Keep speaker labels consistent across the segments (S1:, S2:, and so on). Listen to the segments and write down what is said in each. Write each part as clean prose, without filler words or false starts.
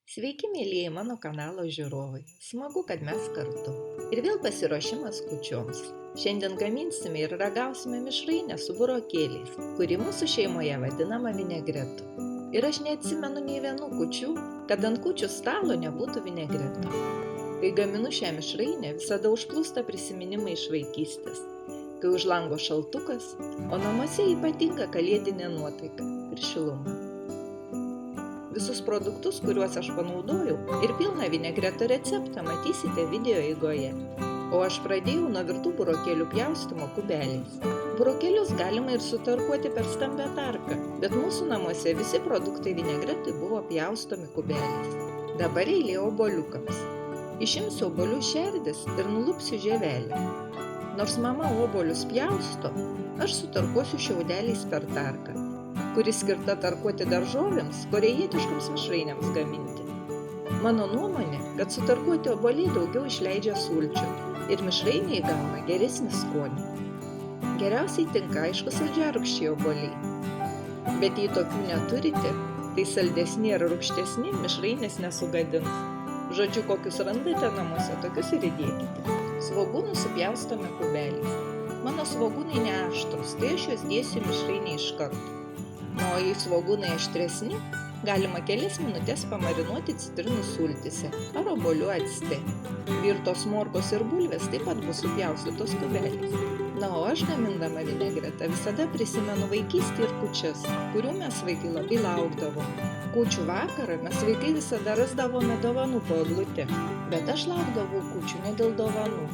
S1: Sveiki, mėlyjei mano kanalo žiūrovai. Smagu, kad mes kartu. Ir vėl pasiruošimas kūčioms. Šiandien gaminsime ir ragausime mišrainę su burokėliais, kuri mūsų šeimoje vadinama vinegretu. Ir aš neatsimenu nei vienų kūčių, kad ant kūčių stalo nebūtų vinegreto. Kai gaminu šią mišrainę, visada užplūsta prisiminimai iš vaikystės. Kai už lango šaltukas, o namuose ypatinga kalėdinė nuotaika ir šiluma. Visus produktus, kuriuos aš panaudojau, ir pilną vinegreto receptą matysite video eigoje. O aš pradėjau nuo virtų burokėlių pjaustymo kubeliais. Burokėlius galima ir sutarkuoti per stambę tarką, bet mūsų namuose visi produktai vinegretui buvo pjaustomi kubeliais. Dabar eilė obuoliukams. Išimsiu obuolių šerdis ir nulupsiu žievelę. Nors mama obuolius pjausto, aš sutarkuosiu šiaudeliais per tarką, kuri skirta tarkuoti daržovėms, korėjietiškoms mišrainėms gaminti. Mano nuomonė, kad sutarkuoti obuoliai daugiau išleidžia sulčių ir mišrainė įgauna geresnį skonį. Geriausiai tinka aišku saldžiarūgščiai obuoliai. Bet jei tokių neturite, tai saldesni ir rūgštesni mišrainės nesugadins. Žodžiu, kokius randate namuose, tokius ir įdėkite. Svogūnus supjaustome kubeliais. Mano svogūnai neaštrūs, tai aš juos dėsiu mišrainę iš karto. O jei svogūnai aštresni, galima kelias minutės pamarinuoti citrinų sultyse ar obuolių acte. Virtos morkos ir bulvės taip pat bus supjaustytos kubeliais. Na, o aš gamindama vinegretą visada prisimenu vaikystę ir kūčias, kurių mes vaikai labai laukdavom. Kūčių vakarą mes vaikai visada rasdavome dovanų po eglute, bet aš laukdavau kūčių ne dėl dovanų,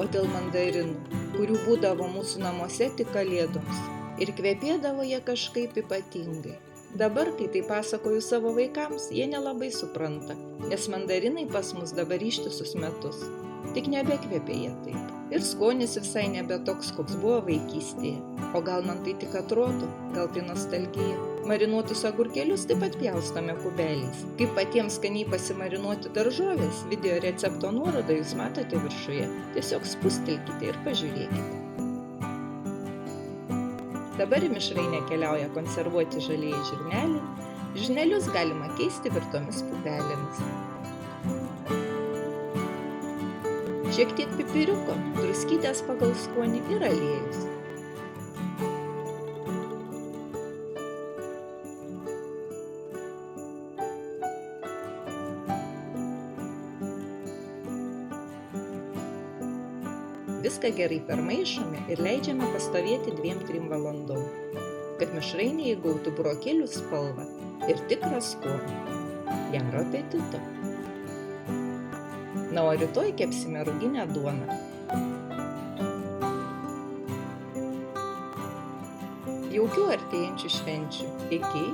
S1: o dėl mandarinų, kurių būdavo mūsų namuose tik kalėdoms. Ir kvepėdavo jie kažkaip ypatingai. Dabar, kai tai pasakoju savo vaikams, jie nelabai supranta, nes mandarinai pas mus dabar ištisus metus. Tik nebekvepia jie taip. Ir skonis visai nebe toks, koks buvo vaikystėje. O gal man tai tik atrodo, gal tai nostalgija. Marinuotus agurkėlius taip pat pjaustome kubeliais. Kaip patiems skaniai pasimarinuoti daržovės, video recepto nuorodą jūs matote viršuje. Tiesiog spustelkite ir pažiūrėkite. Dabar į mišrainę keliauja konservuoti žalieji žirneliai. Žirnelius galima keisti virtomis pupelėmis. Šiek tiek pipiriuko, druskytės pagal skonį ir aliejus. Viską gerai permaišome ir leidžiame pastovėti 2-3 valandom, kad mišrainė įgautų burokėlių spalvą ir tikrą skonį. Gero apetito! Na, o rytoj kepsime ruginę duoną. Jaukių artėjančių švenčių. Iki.